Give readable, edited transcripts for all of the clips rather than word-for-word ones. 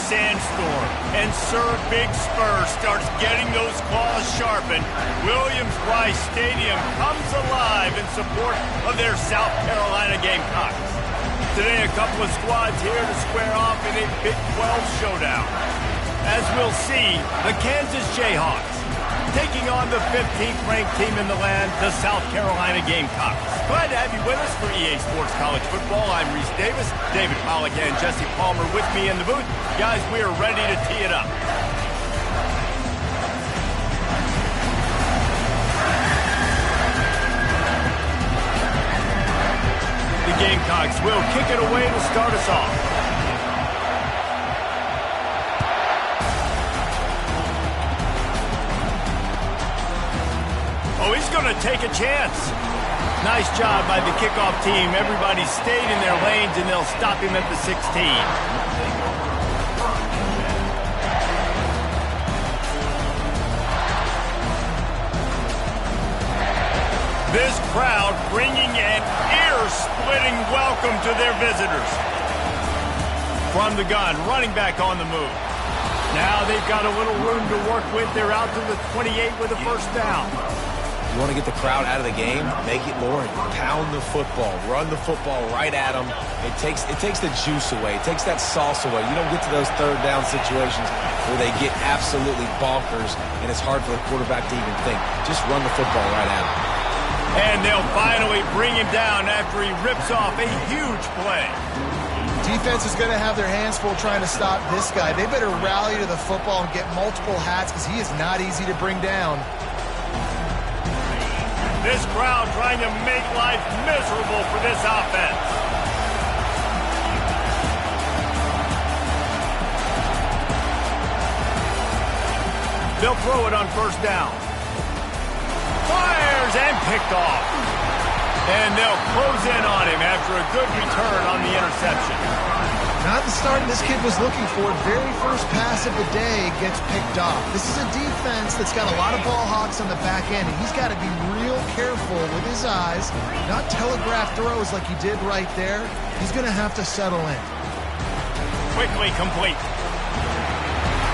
sandstorm, and Sir Big Spur starts getting those claws sharpened, Williams-Brice Stadium comes alive in support of their South Carolina Gamecocks. Today, a couple of squads here to square off in a Big 12 showdown. As we'll see, the Kansas Jayhawks taking on the 15th ranked team in the land, the South Carolina Gamecocks. Glad to have you with us for EA Sports College Football. I'm Reese Davis, David Pollack and Jesse Palmer with me in the booth. Guys, we are ready to tee it up. The Gamecocks will kick it away to start us off. Oh, he's going to take a chance. Nice job by the kickoff team. Everybody stayed in their lanes, and they'll stop him at the 16. This crowd bringing an ear-splitting welcome to their visitors. From the gun, running back on the move. Now they've got a little room to work with. They're out to the 28 with a first down. You want to get the crowd out of the game? Make it more. Pound the football. Run the football right at them. It takes the juice away. It takes that sauce away. You don't get to those third down situations where they get absolutely bonkers, and it's hard for the quarterback to even think. Just run the football right at them. And they'll finally bring him down after he rips off a huge play. Defense is going to have their hands full trying to stop this guy. They better rally to the football and get multiple hats because he is not easy to bring down. This crowd trying to make life miserable for this offense. They'll throw it on first down. Fires and picked off. And they'll close in on him after a good return on the interception. Not the start this kid was looking for. Very first pass of the day gets picked off. This is a defense that's got a lot of ball hawks on the back end, and he's got to be real careful with his eyes, not telegraph throws like he did right there. He's going to have to settle in. Quickly complete.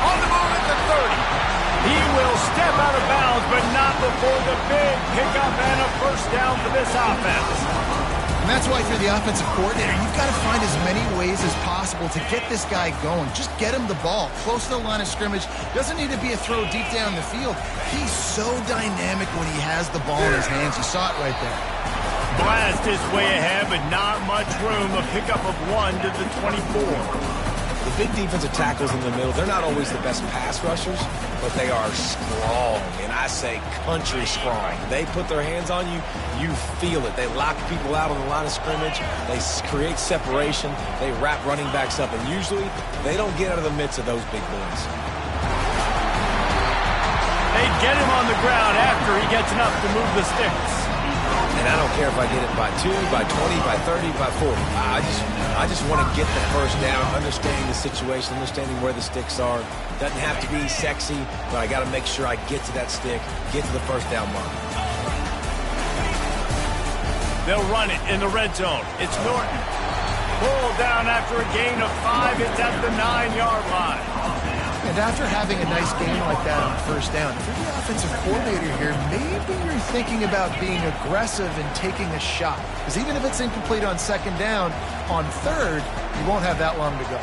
On the move at the 30. He will step out of bounds, but not before the big pickup and a first down for this offense. And that's why if you're the offensive coordinator, you've got to find as many ways as possible to get this guy going. Just get him the ball close to the line of scrimmage. Doesn't need to be a throw deep down the field. He's so dynamic when he has the ball in his hands. You saw it right there. Blast his way ahead, but not much room. A pickup of 1 to the 24. The big defensive tackles in the middle, they're not always the best pass rushers, but they are strong, and I say country strong. They put their hands on you, you feel it. They lock people out on the line of scrimmage. They create separation. They wrap running backs up, and usually they don't get out of the midst of those big boys. They get him on the ground after he gets enough to move the sticks. And I don't care if I get it by 2, by 20, by 30, by 40. I just want to get the first down, understanding the situation, understanding where the sticks are. Doesn't have to be sexy, but I got to make sure I get to that stick, get to the first down mark. They'll run it in the red zone. It's Norton. Pulled down after a gain of 5. It's at the 9-yard line. And after having a nice game like that on first down, if you're the offensive coordinator here, maybe you're thinking about being aggressive and taking a shot. Because even if it's incomplete on second down, on third, you won't have that long to go.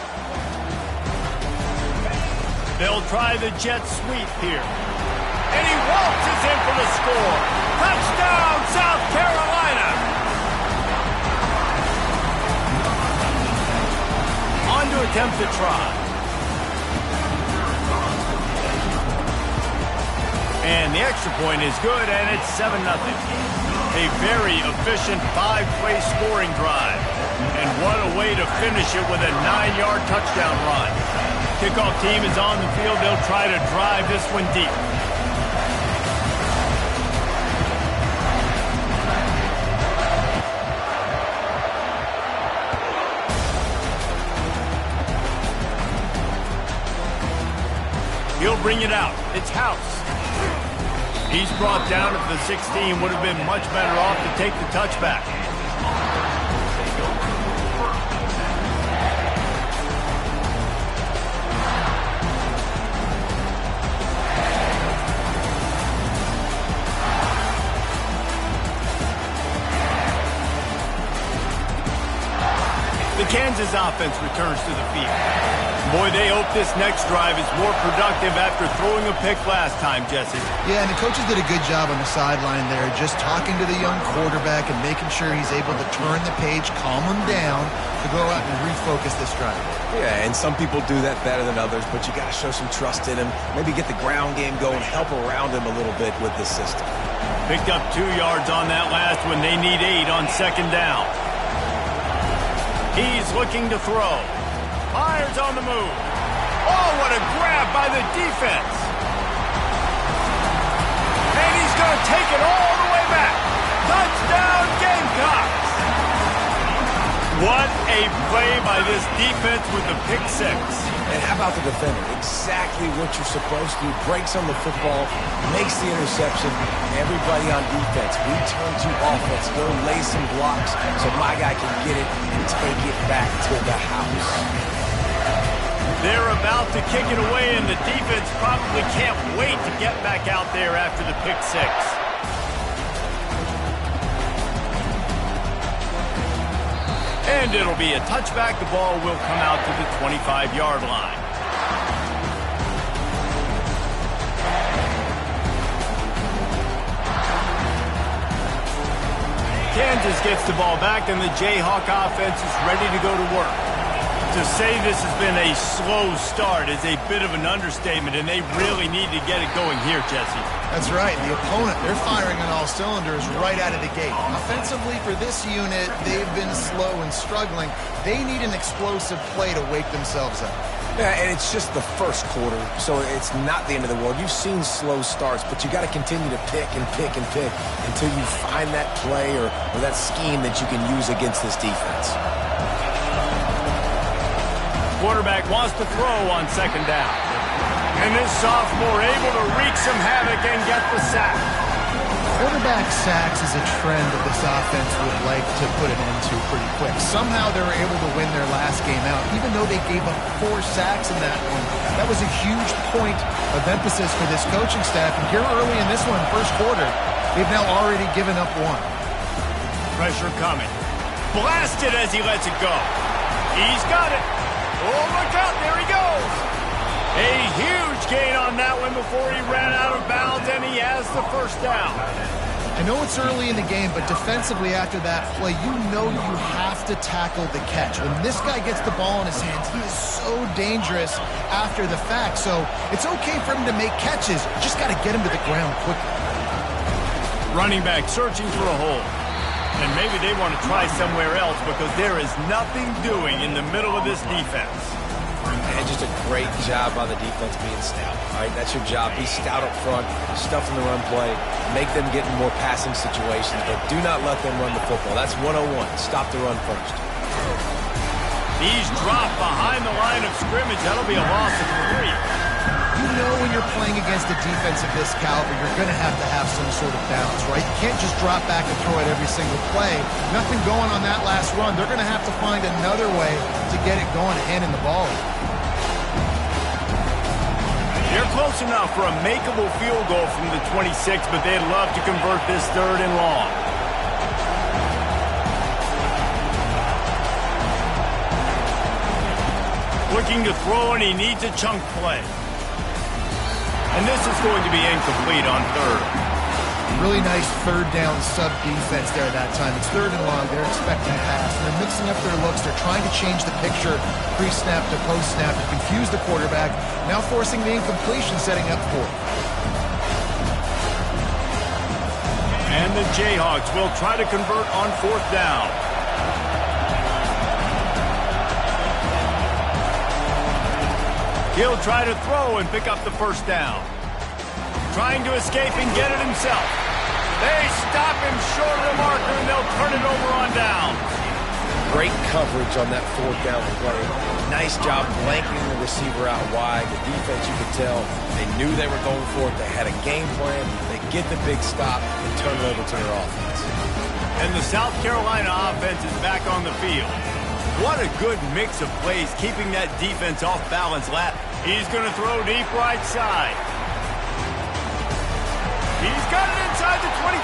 They'll try the jet sweep here. And he waltzes in for the score. Touchdown, South Carolina! On to attempt to try. And the extra point is good, and it's 7-0. A very efficient 5-play scoring drive. And what a way to finish it with a 9-yard touchdown run. Kickoff team is on the field. They'll try to drive this one deep. He'll bring it out. It's House. He's brought down at the 16. Would have been much better off to take the touchback. The Kansas offense returns to the field. Boy, they hope this next drive is more productive after throwing a pick last time, Jesse. Yeah, and the coaches did a good job on the sideline there, just talking to the young quarterback and making sure he's able to turn the page, calm him down, to go out and refocus this drive. Yeah, and some people do that better than others, but you got to show some trust in him. Maybe get the ground game going, help around him a little bit with this system. Picked up 2 yards on that last one. They need 8 on second down. He's looking to throw. Fires on the move. Oh, what a grab by the defense. And he's going to take it all the way back. Touchdown, Gamecocks. What a play by this defense with the pick 6. And how about the defender? Exactly what you're supposed to do. Breaks on the football, makes the interception. Everybody on defense, we turn to offense. Go lay some blocks so my guy can get it and take it back to the house. They're about to kick it away, and the defense probably can't wait to get back out there after the pick 6. And it'll be a touchback. The ball will come out to the 25-yard line. Kansas gets the ball back, and the Jayhawk offense is ready to go to work. To say this has been a slow start is a bit of an understatement, and they really need to get it going here, Jesse. That's right. The opponent, they're firing on all cylinders right out of the gate. Offensively, for this unit, they've been slow and struggling. They need an explosive play to wake themselves up. Yeah, and it's just the first quarter, so it's not the end of the world. You've seen slow starts, but you got to continue to pick and pick and pick until you find that play or that scheme that you can use against this defense. Quarterback wants to throw on second down. And this sophomore able to wreak some havoc and get the sack. Quarterback sacks is a trend that this offense would like to put an end to pretty quick. Somehow they were able to win their last game out, even though they gave up 4 sacks in that one. That was a huge point of emphasis for this coaching staff. And here early in this one, first quarter, they've now already given up 1. Pressure coming. Blasted as he lets it go. He's got it. Oh, look out. There he goes. A huge gain on that one before he ran out of bounds, and he has the first down. I know it's early in the game, but defensively after that play, you know you have to tackle the catch. When this guy gets the ball in his hands, he is so dangerous after the fact. So it's okay for him to make catches. Just got to get him to the ground quickly. Running back searching for a hole. And maybe they want to try somewhere else because there is nothing doing in the middle of this defense. And just a great job by the defense being stout. All right, that's your job. Be stout up front, stuff in the run play, make them get in more passing situations, but do not let them run the football. That's 101. Stop the run first. He's dropped behind the line of scrimmage. That'll be a loss of 3. You know when you're playing against a defense of this caliber, you're going to have some sort of balance, right? You can't just drop back and throw it every single play. Nothing going on that last run. They're going to have to find another way to get it going and handing the ball. They're close enough for a makeable field goal from the 26, but they'd love to convert this 3rd and long. Looking to throw, and he needs a chunk play. And this is going to be incomplete on 3rd. Really nice 3rd down sub defense there that time. It's 3rd and long. They're expecting pass. And they're mixing up their looks. They're trying to change the picture pre-snap to post-snap to confuse the quarterback. Now forcing the incompletion, setting up 4th. And the Jayhawks will try to convert on 4th down. He'll try to throw and pick up the first down. Trying to escape and get it himself. They stop him short of the marker, and they'll turn it over on down. Great coverage on that 4th down play. Nice job blanking the receiver out wide. The defense, you could tell, they knew they were going for it. They had a game plan. They get the big stop and turn it over to their offense. And the South Carolina offense is back on the field. What a good mix of plays, keeping that defense off balance. He's going to throw deep right side. He's got it inside the 25.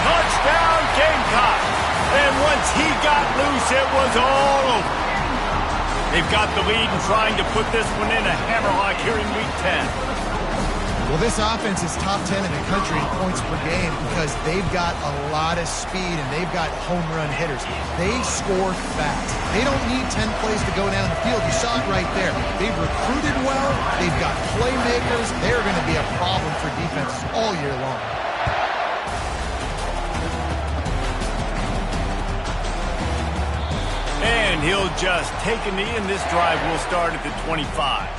Touchdown, Gamecocks. And once he got loose, it was all They've got the lead and trying to put this one in a hammerlock here in Week 10. Well, this offense is top 10 in the country in points per game because they've got a lot of speed and they've got home run hitters. They score fast. They don't need 10 plays to go down the field. You saw it right there. They've recruited well. They've got playmakers. They're going to be a problem for defenses all year long. And he'll just take a knee, and this drive will start at the 25.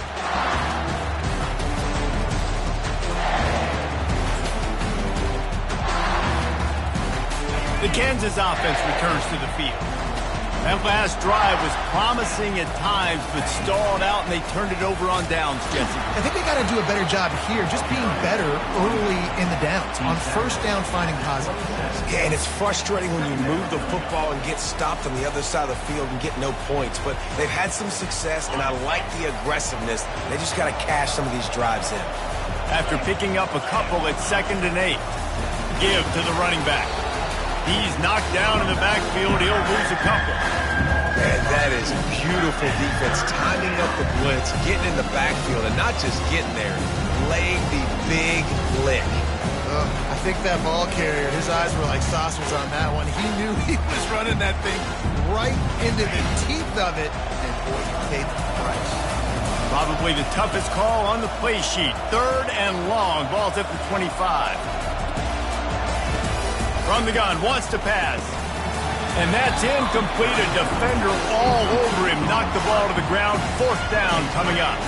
The Kansas offense returns to the field. That last drive was promising at times, but stalled out, and they turned it over on downs, Jesse. I think they got to do a better job here, just being better early in the downs. On first down, finding positive plays. Yeah, and it's frustrating when you move the football and get stopped on the other side of the field and get no points. But they've had some success, and I like the aggressiveness. They just got to cash some of these drives in. After picking up a couple at 2nd and 8, give to the running back. He's knocked down in the backfield. He'll lose a couple. And that is beautiful defense, timing up the blitz, getting in the backfield, and not just getting there, laying the big lick. I think that ball carrier, his eyes were like saucers on that one. He knew he was running that thing right into the teeth of it, and boy, he paid the price. Probably the toughest call on the play sheet. 3rd and long. Ball's at the 25. From the gun, wants to pass. And that's incomplete. A defender all over him. Knocked the ball to the ground. 4th down coming up.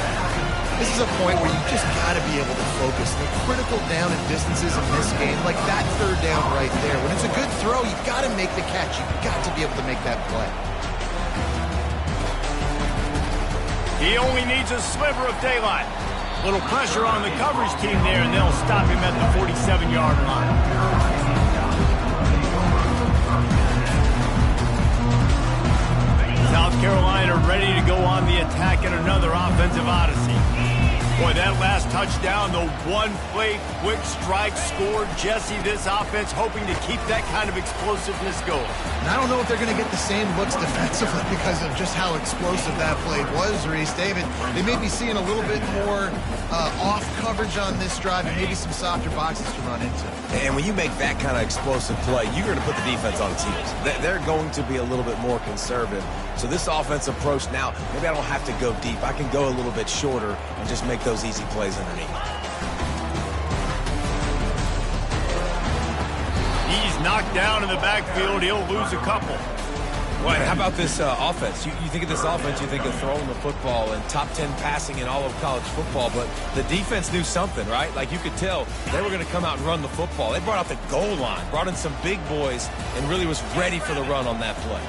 This is a point where you just got to be able to focus. The critical down and distances in this game, like that 3rd down right there. When it's a good throw, you've got to make the catch. You've got to be able to make that play. He only needs a sliver of daylight. Little pressure on the coverage team there, and they'll stop him at the 47-yard line. South Carolina ready to go on the attack in another offensive odyssey. Boy, that last touchdown, the one-play quick strike scored. Jesse, this offense hoping to keep that kind of explosiveness going. And I don't know if they're going to get the same looks defensively because of just how explosive that play was, Reese. David, they may be seeing a little bit more off coverage on this drive and maybe some softer boxes to run into. And when you make that kind of explosive play, you're going to put the defense on its heels. They're going to be a little bit more conservative. So this offense approach now, maybe I don't have to go deep. I can go a little bit shorter and just make those easy plays underneath. He's knocked down in the backfield. He'll lose a couple. Well, how about this offense? You think of this offense, you think of throwing the football and top 10 passing in all of college football, but the defense knew something, right? Like you could tell they were going to come out and run the football. They brought out the goal line, brought in some big boys, and really was ready for the run on that play.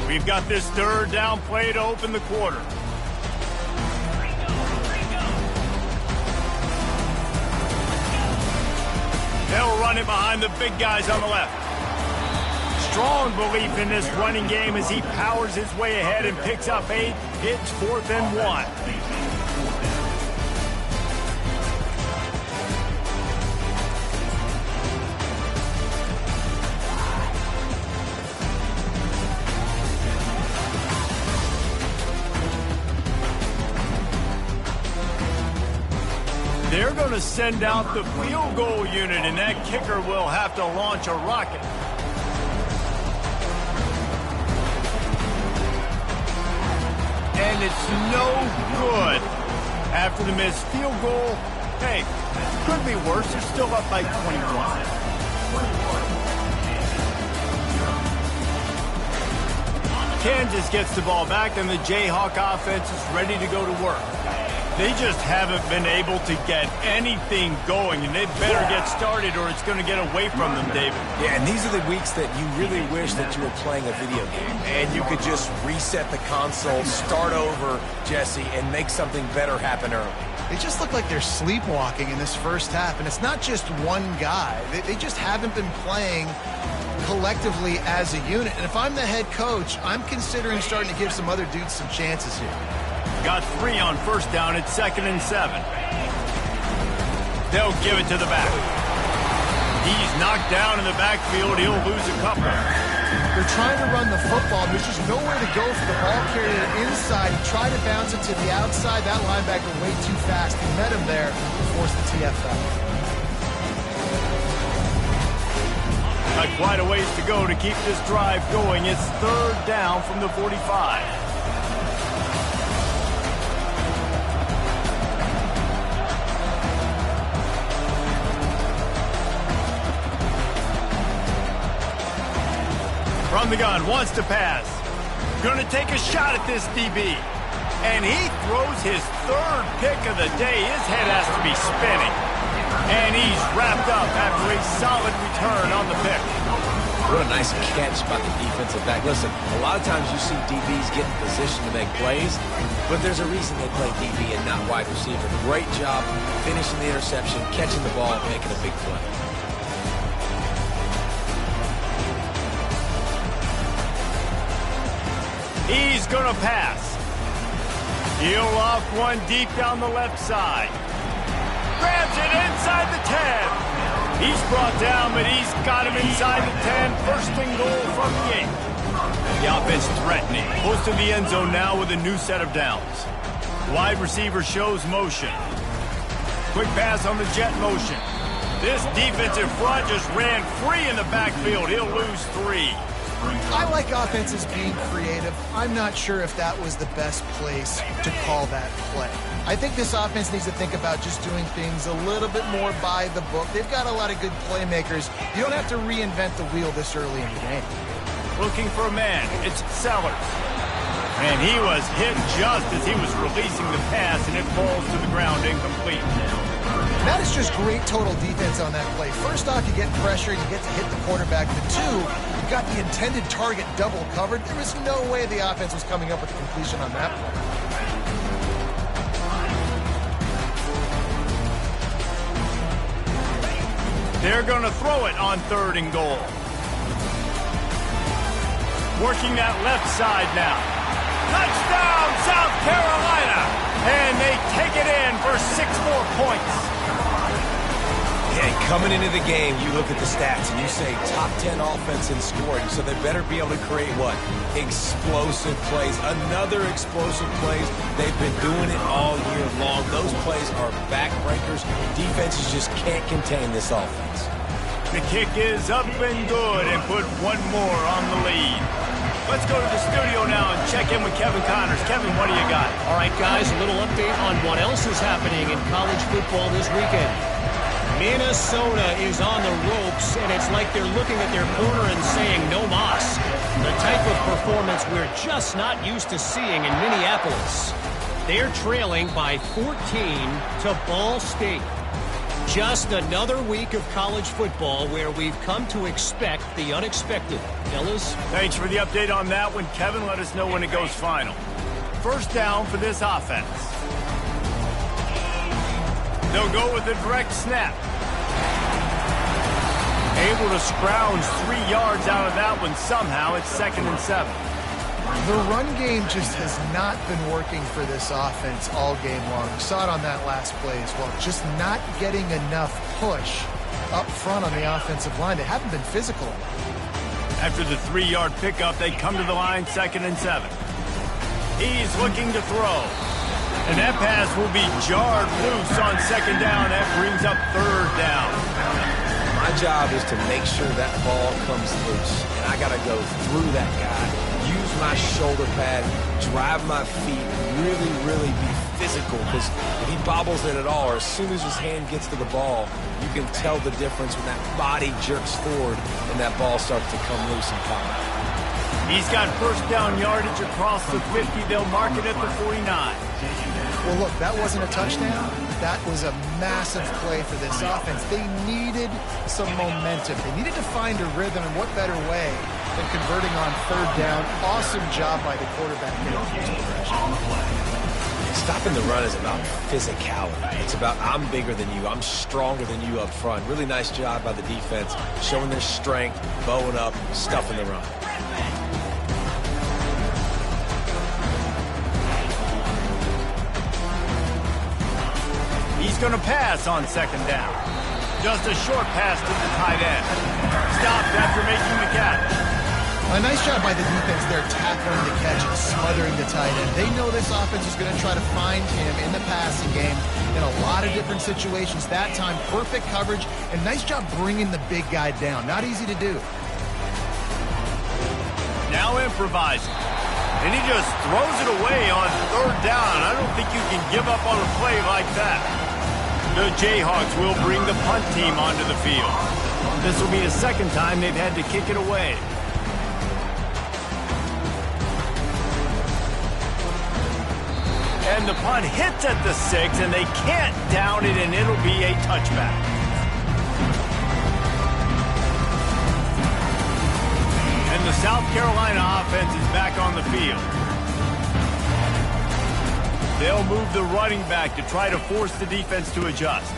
We've got this 3rd down play to open the quarter. They'll run it behind the big guys on the left. Strong belief in this running game as he powers his way ahead and picks up 8. It's 4th and 1. They're going to send out the field goal unit, and that kicker will have to launch a rocket. And it's no good. After the missed field goal, hey, could be worse. They're still up by 21. Kansas gets the ball back, and the Jayhawk offense is ready to go to work. They just haven't been able to get anything going, and they better get started or it's going to get away from them, David. Yeah, and these are the weeks that you really wish that you were playing a video game and you could just reset the console, start over, Jesse, and make something better happen early. They just look like they're sleepwalking in this first half, and it's not just one guy. They just haven't been playing collectively as a unit. And if I'm the head coach, I'm considering starting to give some other dudes some chances here. Got 3 on first down at 2nd and 7. They'll give it to the back. He's knocked down in the backfield. He'll lose a couple. They're trying to run the football. There's just nowhere to go for the ball carrier inside. He tried to bounce it to the outside. That linebacker way too fast. He met him there and forced the TFL. Got quite a ways to go to keep this drive going. It's 3rd down from the 45. From the gun, wants to pass. Gonna take a shot at this DB. And he throws his 3rd pick of the day. His head has to be spinning. And he's wrapped up after a solid return on the pick. What a nice catch by the defensive back. Listen, a lot of times you see DBs get in position to make plays, but there's a reason they play DB and not wide receiver. Great job finishing the interception, catching the ball, and making a big play. He's gonna pass. He'll off one deep down the left side. Grabs it inside the 10. He's brought down, but he's got him inside the 10. 1st and goal from the 8. The offense threatening. Close to the end zone now with a new set of downs. Wide receiver shows motion. Quick pass on the jet motion. This defensive front just ran free in the backfield. He'll lose 3. I like offenses being creative. I'm not sure if that was the best place to call that play. I think this offense needs to think about just doing things a little bit more by the book. They've got a lot of good playmakers. You don't have to reinvent the wheel this early in the game. Looking for a man. It's Sellers. And he was hit just as he was releasing the pass, and it falls to the ground incomplete. That is just great total defense on that play. First off, you get pressure, you get to hit the quarterback. The 2, you got the intended target double covered. There was no way the offense was coming up with a completion on that play. They're going to throw it on 3rd and goal. Working that left side now. Touchdown, South Carolina! And they take it in for 6 more points. Yeah, coming into the game, you look at the stats and you say top 10 offense in scoring, so they better be able to create what? Explosive plays. Another explosive plays. They've been doing it all year long. Those plays are backbreakers. Defenses just can't contain this offense. The kick is up and good and put 1 more on the lead. Let's go to the studio now and check in with Kevin Connors. Kevin, what do you got? All right, guys, a little update on what else is happening in college football this weekend. Minnesota is on the ropes, and it's like they're looking at their corner and saying, no mas. The type of performance we're just not used to seeing in Minneapolis. They're trailing by 14 to Ball State. Just another week of college football where we've come to expect the unexpected. Fellas? Thanks for the update on that one, Kevin. Let us know when it goes final. 1st down for this offense. They'll go with a direct snap. Able to scrounge 3 yards out of that one somehow. It's 2nd and 7. The run game just has not been working for this offense all game long. We saw it on that last play as well. Just not getting enough push up front on the offensive line. They haven't been physical enough. After the 3-yard pickup, they come to the line 2nd and 7. He's looking to throw. And that pass will be jarred loose on 2nd down. That brings up 3rd down. My job is to make sure that ball comes loose. And I got to go through that guy, use my shoulder pad, drive my feet, really be physical. Because if he bobbles it at all, or as soon as his hand gets to the ball, you can tell the difference when that body jerks forward and that ball starts to come loose and pop out. He's got 1st down yardage across the 50. They'll mark it at the 49. Well, look, that wasn't a touchdown. That was a massive play for this offense. They needed some momentum. They needed to find a rhythm, and what better way than converting on third down. Awesome job by the quarterback there. Stopping the run is about physicality. It's about I'm bigger than you. I'm stronger than you up front. Really nice job by the defense, showing their strength, bowing up, stuffing the run. He's going to pass on second down. Just a short pass to the tight end. Stopped after making the catch. A nice job by the defense there, tackling the catch and smothering the tight end. They know this offense is going to try to find him in the passing game in a lot of different situations. That time, perfect coverage, and nice job bringing the big guy down. Not easy to do. Now improvising. And he just throws it away on third down. I don't think you can give up on a play like that. The Jayhawks will bring the punt team onto the field. This will be the second time they've had to kick it away. And the punt hits at the 6, and they can't down it, and it'll be a touchback. And the South Carolina offense is back on the field. They'll move the running back to try to force the defense to adjust.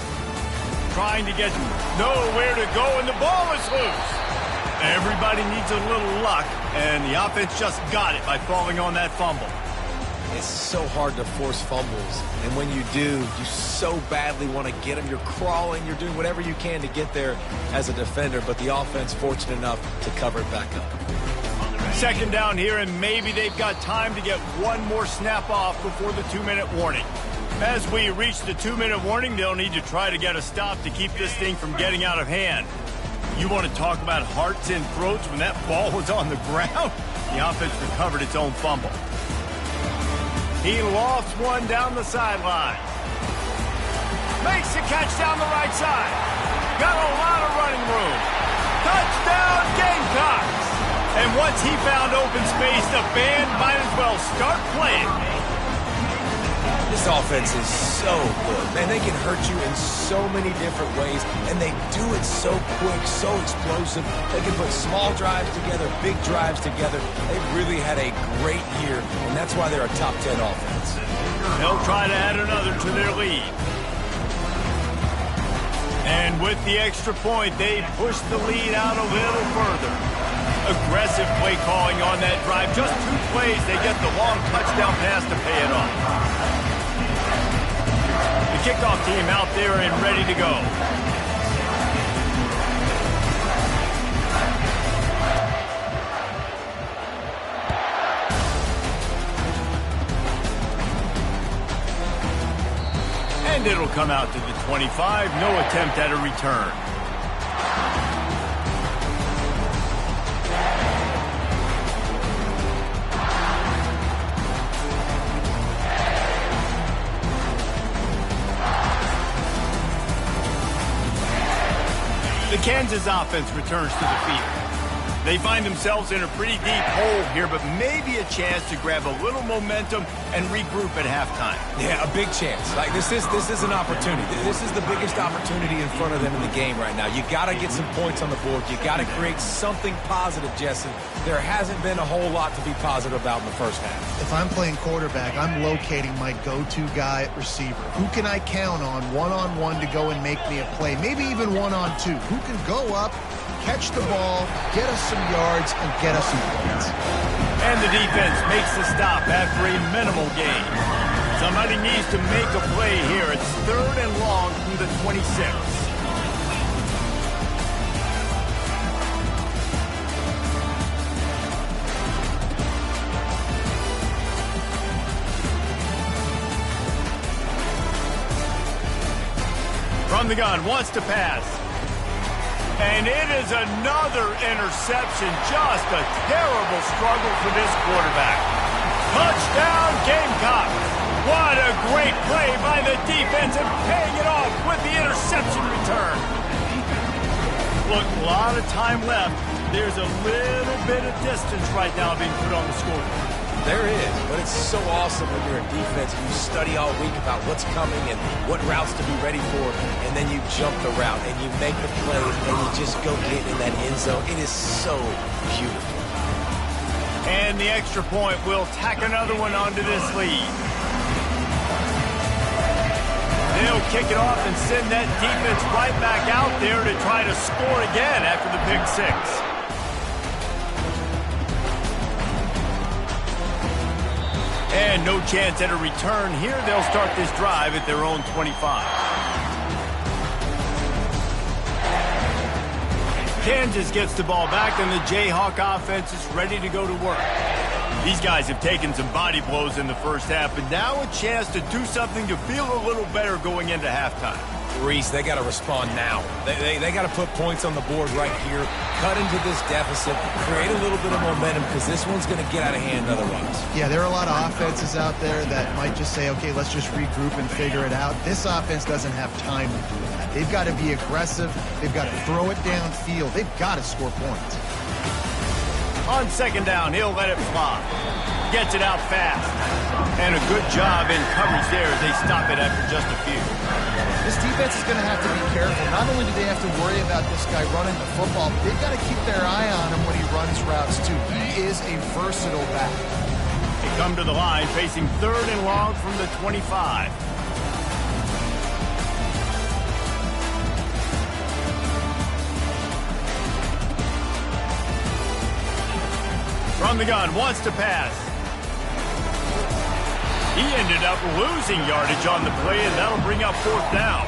Trying to get nowhere to go, and the ball is loose. Everybody needs a little luck, and the offense just got it by falling on that fumble. It's so hard to force fumbles, and when you do, you so badly want to get them. You're crawling, you're doing whatever you can to get there as a defender, but the offense fortunate enough to cover it back up. Second down here, and maybe they've got time to get one more snap off before the 2-minute warning. As we reach the 2-minute warning, they'll need to try to get a stop to keep this thing from getting out of hand. You want to talk about hearts and throats when that ball was on the ground? The offense recovered its own fumble. He lofts one down the sideline. Makes the catch down the right side. Got a lot of running room. Touchdown, Gamecocks! And once he found open space, the band might as well start playing. This offense is so good. Man, they can hurt you in so many different ways, and they do it so quick, so explosive. They can put small drives together, big drives together. They've really had a great year, and that's why they're a top 10 offense. They'll try to add another to their lead. And with the extra point, they push the lead out a little further. Aggressive play calling on that drive. Just 2 plays, they get the long touchdown pass to pay it off. The kickoff team out there and ready to go. And it'll come out to the 25. No attempt at a return. The Kansas offense returns to the field. They find themselves in a pretty deep hole here, but maybe a chance to grab a little momentum and regroup at halftime. Yeah, a big chance. Like this is an opportunity. This is the biggest opportunity in front of them in the game right now. You got to get some points on the board. You got to create something positive, Jesse. There hasn't been a whole lot to be positive about in the first half. If I'm playing quarterback, I'm locating my go-to guy at receiver. Who can I count on one-on-one to go and make me a play? Maybe even one-on-two. Who can go up, catch the ball, get us some yards, and get us some points. And the defense makes the stop after a minimal gain. Somebody needs to make a play here. It's 3rd and long through the 26. From the gun, wants to pass. And it is another interception. Just a terrible struggle for this quarterback. Touchdown, Gamecocks. What a great play by the defense and paying it off with the interception return. Look, a lot of time left. there's a little bit of distance right now being put on the scoreboard. There is, but it's so awesome when you're in defense and you study all week about what's coming and what routes to be ready for, and then you jump the route and you make the play and you just go get in that end zone. It is so beautiful. And the extra point will tack another one onto this lead. They'll kick it off and send that defense right back out there to try to score again after the pick six. And no chance at a return here. They'll start this drive at their own 25. Kansas gets the ball back, and the Jayhawk offense is ready to go to work. These guys have taken some body blows in the first half, but now a chance to do something to feel a little better going into halftime. Reese, they got to respond now. They got to put points on the board right here, cut into this deficit, create a little bit of momentum, because this one's going to get out of hand otherwise. Yeah, there are a lot of offenses out there that might just say, okay, let's just regroup and figure it out. This offense doesn't have time to do that. They've got to be aggressive. They've got to throw it downfield. They've got to score points. On second down, he'll let it fly. Gets it out fast. And a good job in coverage there as they stop it after just a few. This defense is going to have to be careful. Not only do they have to worry about this guy running the football, but they've got to keep their eye on him when he runs routes, too. He is a versatile back. They come to the line facing third and long from the 25. From the gun, wants to pass. He ended up losing yardage on the play, and that'll bring up fourth down.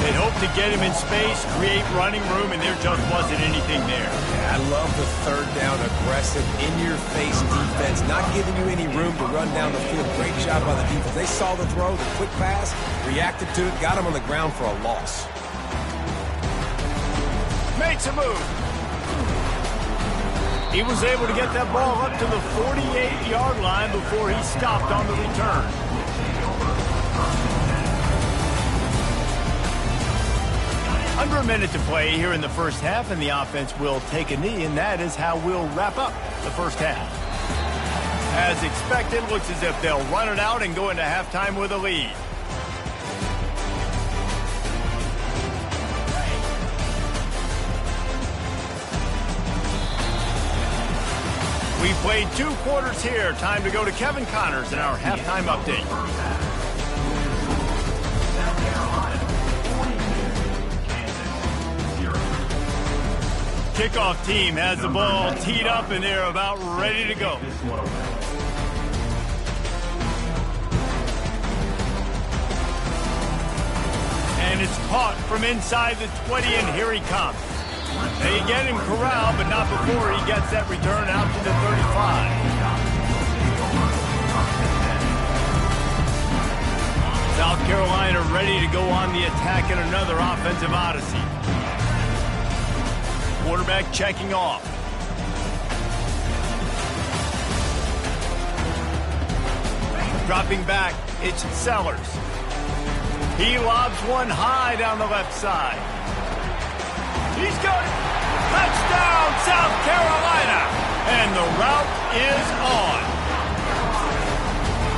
They hope to get him in space, create running room, and there just wasn't anything there. Yeah, I love the third down, aggressive, in-your-face defense, not giving you any room to run down the field. Great job by the defense. They saw the throw, the quick pass, reacted to it, got him on the ground for a loss. Makes a move. He was able to get that ball up to the 48-yard line before he stopped on the return. Under a minute to play here in the first half, and the offense will take a knee, and that is how we'll wrap up the first half. As expected, looks as if they'll run it out and go into halftime with a lead. We played 2 quarters here. Time to go to Kevin Connors in our halftime update. Kickoff team has the ball teed up, and they're about ready to go. And it's caught from inside the 20, and here he comes. They get him corralled, but not before he gets that return out to the 35. South Carolina ready to go on the attack in another offensive odyssey. Quarterback checking off. Dropping back, it's Sellers. He lobs one high down the left side. He's got it. Touchdown, South Carolina. And the route is on.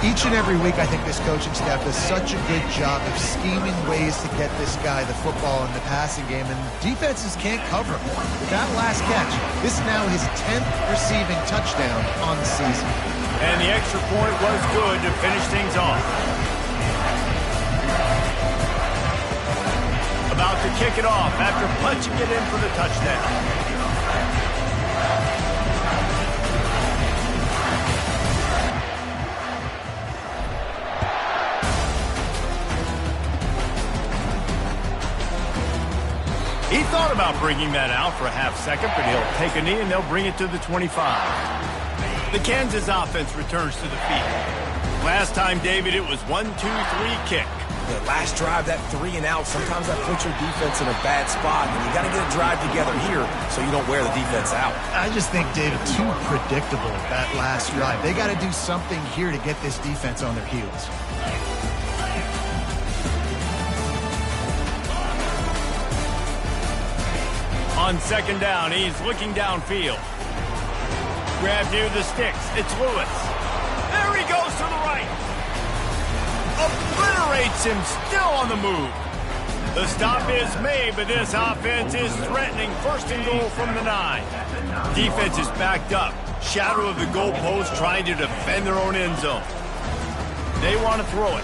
Each and every week, I think this coaching staff does such a good job of scheming ways to get this guy the football in the passing game, and defenses can't cover him. With that last catch, this is now his 10th receiving touchdown on the season. And the extra point was good to finish things off. About to kick it off after punching it in for the touchdown. He thought about bringing that out for a half second, but he'll take a knee and they'll bring it to the 25. The Kansas offense returns to the field. Last time, David, it was 1-2-3 kick. The last drive, that 3 and out, sometimes that puts your defense in a bad spot, and you got to get a drive together here so you don't wear the defense out. I just think, David, too predictable that last drive. They got to do something here to get this defense on their heels. On second down, he's looking downfield. Grab near the sticks. It's Lewis. There he goes to the right. Obliterates him, still on the move. The stop is made, but this offense is threatening. First and goal from the 9. Defense is backed up. Shadow of the goalpost, trying to defend their own end zone. They want to throw it.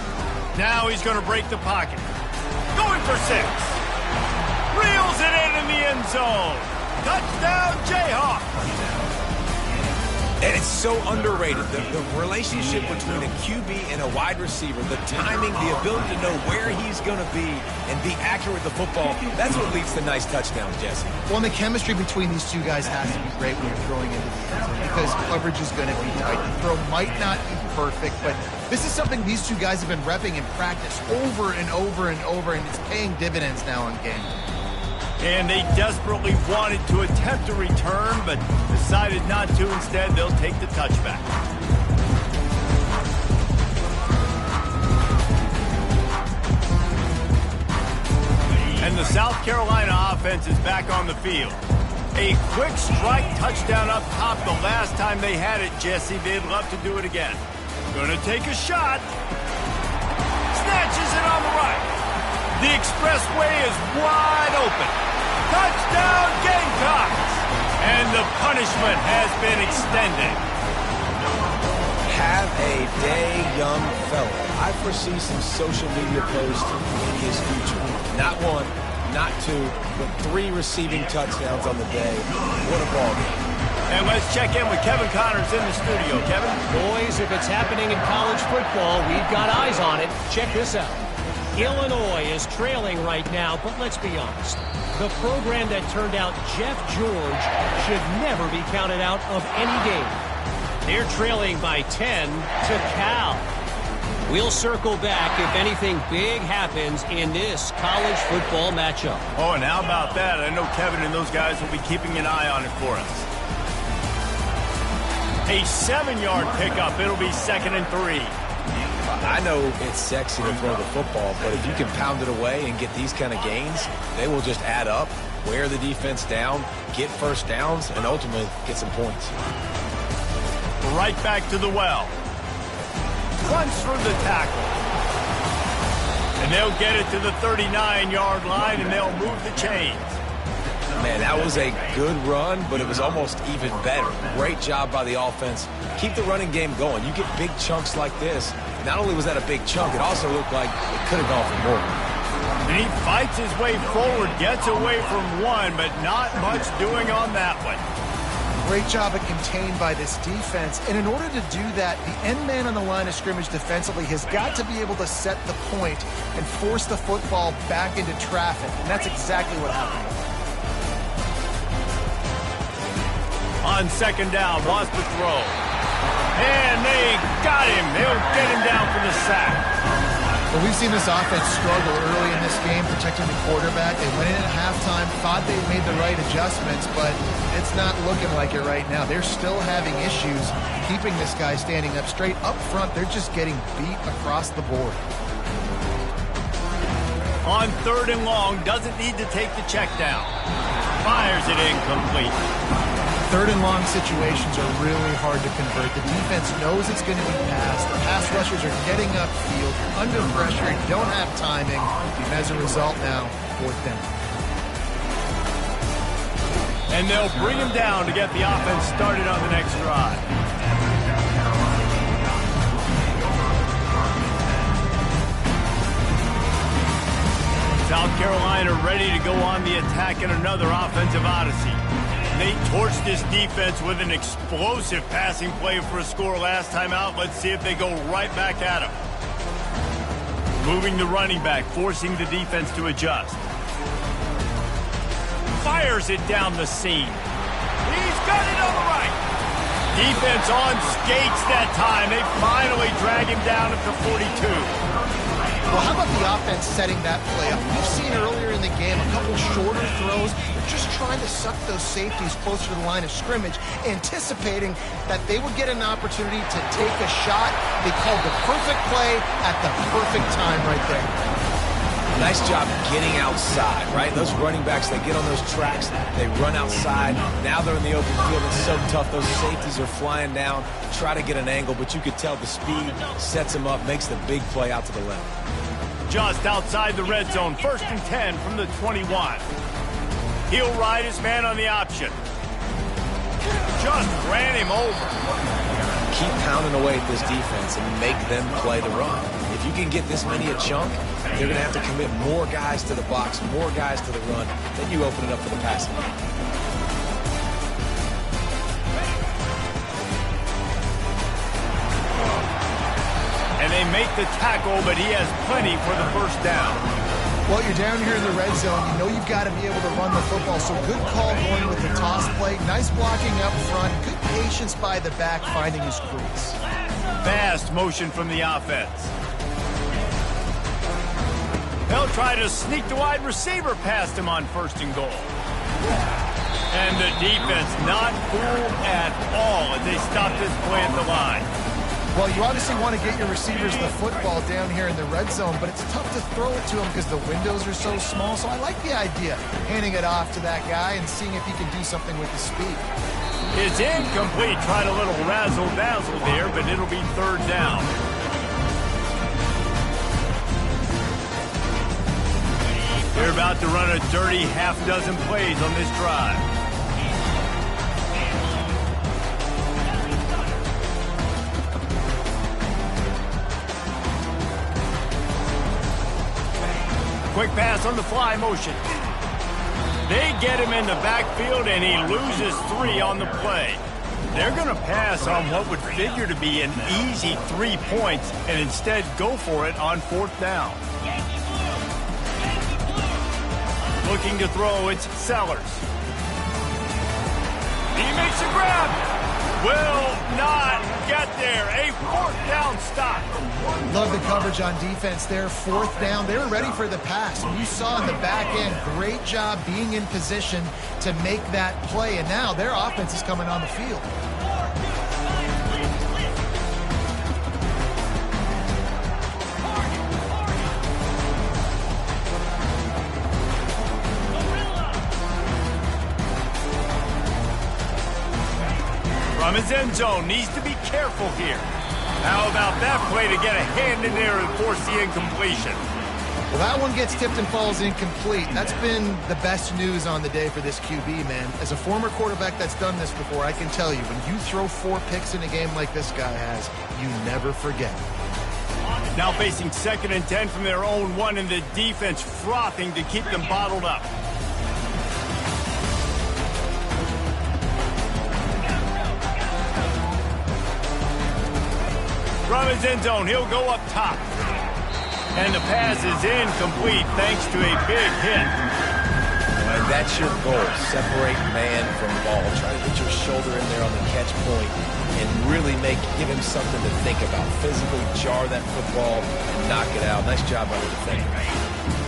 Now he's going to break the pocket. Going for 6. Reels it in the end zone. Touchdown, Jayhawks. And it's so underrated. The relationship between a QB and a wide receiver, the timing, the ability to know where he's going to be and be accurate with the football, that's what leads to nice touchdowns, Jesse. Well, and the chemistry between these two guys has to be great when you're throwing into the end zone because coverage is going to be tight. The throw might not be perfect, but this is something these two guys have been repping in practice over and over and over, and it's paying dividends now on game. And they desperately wanted to attempt a return, but decided not to. Instead, they'll take the touchback. And the South Carolina offense is back on the field. A quick strike touchdown up top the last time they had it, Jesse. They'd love to do it again. Gonna take a shot. Snatches it on the right. The expressway is wide open. Touchdown, Gamecocks! And the punishment has been extended. Have a day, young fella. I foresee some social media posts in his future. Not 1, not 2, but 3 receiving touchdowns on the day. What a ball game. And let's check in with Kevin Connors in the studio. Kevin? Boys, if it's happening in college football, we've got eyes on it. Check this out. Illinois is trailing right now, but let's be honest. The program that turned out Jeff George should never be counted out of any game. They're trailing by 10 to Cal. We'll circle back if anything big happens in this college football matchup. Oh, and how about that? I know Kevin and those guys will be keeping an eye on it for us. A 7-yard pickup. It'll be 2nd and 3. I know it's sexy to throw the football, but if you can pound it away and get these kind of gains, they will just add up, wear the defense down, get first downs, and ultimately get some points. Right back to the well. Runs through the tackle. And they'll get it to the 39-yard line, and they'll move the chains. Man, that was a good run, but it was almost even better. Great job by the offense. Keep the running game going. You get big chunks like this. Not only was that a big chunk, it also looked like it could have gone for more. And he fights his way forward, gets away from 1, but not much doing on that one. Great job of contained by this defense. And in order to do that, the end man on the line of scrimmage defensively has got to be able to set the point and force the football back into traffic. And that's exactly what happened. On second down, wants to throw. And they got him. They'll get him down for the sack. Well, we've seen this offense struggle early in this game, protecting the quarterback. They went in at halftime, thought they made the right adjustments, but it's not looking like it right now. They're still having issues keeping this guy standing up straight. Up front, they're just getting beat across the board. On 3rd and long, doesn't need to take the check down. Fires it incomplete. 3rd and long situations are really hard to convert. The defense knows it's going to be passed. The pass rushers are getting upfield, under pressure, don't have timing. And as a result now, 4th down. And they'll bring him down to get the offense started on the next drive. South Carolina ready to go on the attack in another offensive odyssey. They torched this defense with an explosive passing play for a score last time out. Let's see if they go right back at him. Moving the running back, forcing the defense to adjust. Fires it down the seam. He's got it on the right. Defense on skates that time. They finally drag him down at the 42. Well, how about the offense setting that play up? We've seen earlier in the game a couple shorter throws. They're just trying to suck those safeties closer to the line of scrimmage, anticipating that they would get an opportunity to take a shot. They called the perfect play at the perfect time right there. Nice job getting outside, right? Those running backs, they get on those tracks, they run outside. Now they're in the open field. It's so tough. Those safeties are flying down, try to get an angle, but you could tell the speed sets him up, makes the big play out to the left. Just outside the red zone, 1st and 10 from the 21. He'll ride his man on the option. Just ran him over. Keep pounding away at this defense and make them play the run. If you can get this many a chunk, they're going to have to commit more guys to the box, more guys to the run. Then you open it up for the passing. And they make the tackle, but he has plenty for the 1st down. Well, you're down here in the red zone. You know you've got to be able to run the football, so good call going with the toss play. Nice blocking up front. Good patience by the back finding his crease. Fast motion from the offense. They'll try to sneak the wide receiver past him on 1st and goal. And the defense not fooled at all as they stop this play at the line. Well, you obviously want to get your receivers the football down here in the red zone, but it's tough to throw it to them because the windows are so small. So I like the idea, handing it off to that guy and seeing if he can do something with his speed. It's incomplete. Tried a little razzle-dazzle there, but it'll be 3rd down. They're about to run a dirty half-dozen plays on this drive. Quick pass on the fly motion. They get him in the backfield, and he loses 3 on the play. They're going to pass on what would figure to be an easy 3 points and instead go for it on 4th down. Looking to throw, it's Sellers. He makes a grab. Will not get there. A 4th down stop. Love the coverage on defense there. 4th down. They were ready for the pass. And you saw in the back end, great job being in position to make that play. And now their offense is coming on the field. From his end zone, needs to be careful here. How about that play to get a hand in there and force the incompletion? Well, that one gets tipped and falls incomplete. That's been the best news on the day for this QB, man. As a former quarterback that's done this before, I can tell you, when you throw 4 picks in a game like this guy has, you never forget. Now facing 2nd and 10 from their own 1, and the defense frothing to keep them bottled up. From his end zone, he'll go up top. And the pass is incomplete thanks to a big hit. And that's your goal. Separate man from ball. Try to get your shoulder in there on the catch point and really give him something to think about. Physically jar that football and knock it out. Nice job by the defender.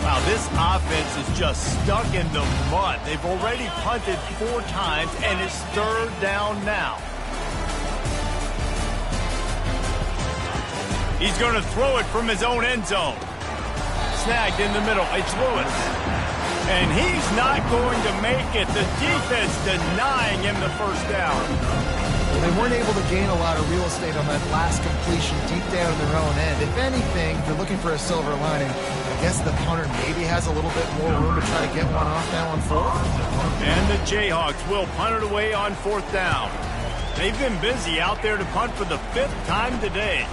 Wow, this offense is just stuck in the mud. They've already punted 4 times, and it's 3rd down now. He's going to throw it from his own end zone. Snagged in the middle. It's Lewis. And he's not going to make it. The defense denying him the 1st down. Well, they weren't able to gain a lot of real estate on that last completion deep down in their own end. If anything, if you're looking for a silver lining, I guess the punter maybe has a little bit more room to try to get one off now on 4th. And the Jayhawks will punt it away on 4th down. They've been busy out there to punt for the 5th time today.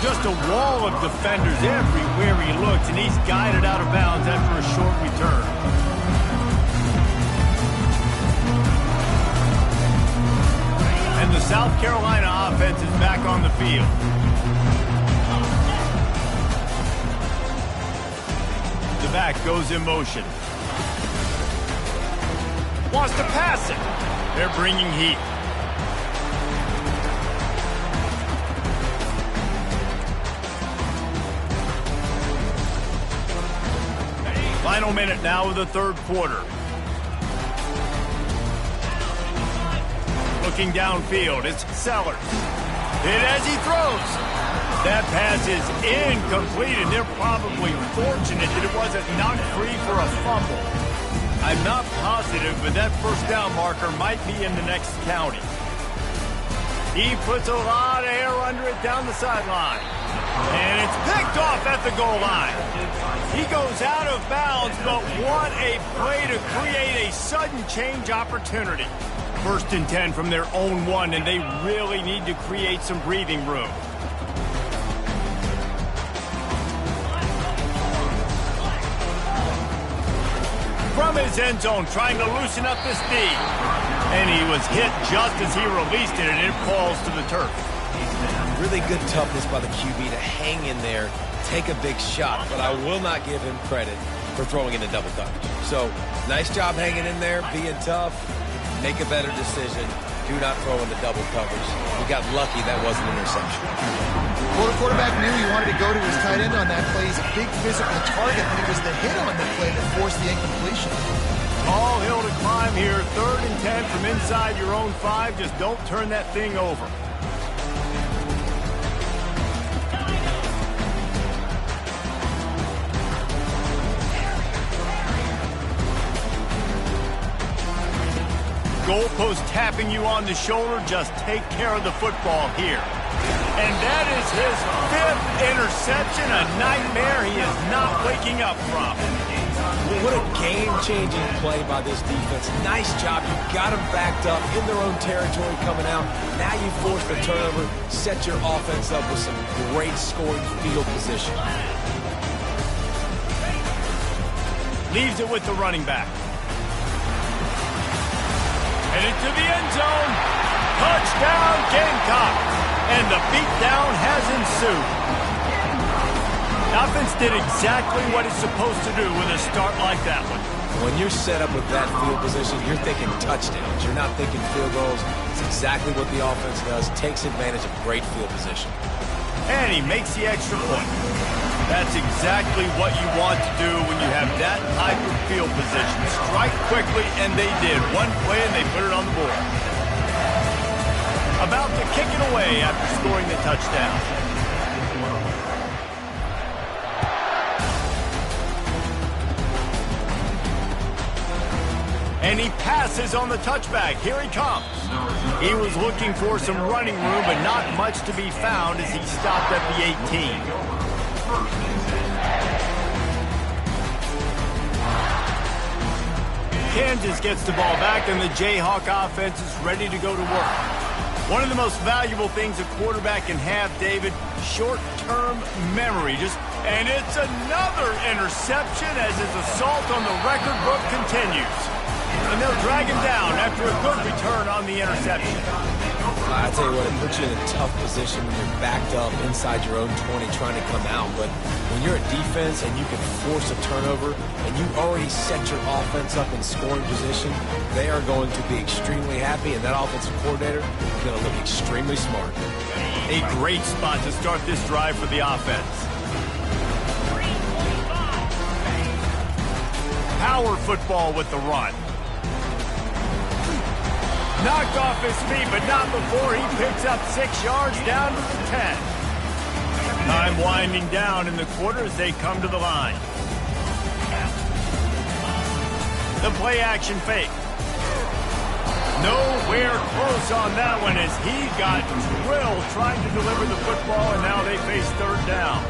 Just a wall of defenders everywhere he looks, and he's guided out of bounds after a short return. And the South Carolina offense is back on the field. The back goes in motion. Wants to pass it. They're bringing heat. Final minute now of the 3rd quarter. Looking downfield, it's Sellers. Hit as he throws. That pass is incomplete, and they're probably fortunate that it wasn't knocked free for a fumble. I'm not positive, but that first down marker might be in the next county. He puts a lot of air under it down the sideline. And it's picked off at the goal line. He goes out of bounds, but what a play to create a sudden change opportunity. 1st and 10 from their own 1, and they really need to create some breathing room. From his end zone, trying to loosen up this D. And he was hit just as he released it, and it falls to the turf. Really good toughness by the QB to hang in there, take a big shot, but I will not give him credit for throwing into double coverage. So, nice job hanging in there, being tough, make a better decision. Do not throw into double coverage. He got lucky that wasn't an interception. Well, the quarterback knew he wanted to go to his tight end on that play. He's a big physical target, but it was the hit on the play that forced the incompletion. All hill to climb here. 3rd and 10 from inside your own 5. Just don't turn that thing over. Goalpost tapping you on the shoulder. Just take care of the football here. And that is his 5th interception, a nightmare he is not waking up from. What a game-changing play by this defense. Nice job. You got them backed up in their own territory coming out. Now you force the turnover, set your offense up with some great scoring field position. Leaves it with the running back. And into the end zone. Touchdown, Gamecocks. And the beatdown has ensued. The offense did exactly what it's supposed to do with a start like that one. When you're set up with that field position, you're thinking touchdowns. You're not thinking field goals. It's exactly what the offense does. Takes advantage of great field position. And he makes the extra point. That's exactly what you want to do when you have that type of field position. Strike quickly, and they did. One play, and they put it on the board. About to kick it away after scoring the touchdown. And he passes on the touchback. Here he comes. He was looking for some running room, but not much to be found as he stopped at the 18. Kansas gets the ball back, and the Jayhawk offense is ready to go to work. One of the most valuable things a quarterback can have, David, short-term memory. And it's another interception as his assault on the record book continues. And they'll drag him down after a good return on the interception. I tell you what, it puts you in a tough position when you're backed up inside your own 20 trying to come out. But when you're a defense and you can force a turnover and you already set your offense up in scoring position, they are going to be extremely happy, and that offensive coordinator is going to look extremely smart. A great spot to start this drive for the offense. Power football with the run. Knocked off his feet, but not before he picks up 6 yards down to the 10. Time winding down in the quarter as they come to the line. The play action fake. Nowhere close on that one as he got drilled trying to deliver the football, and now they face 3rd down.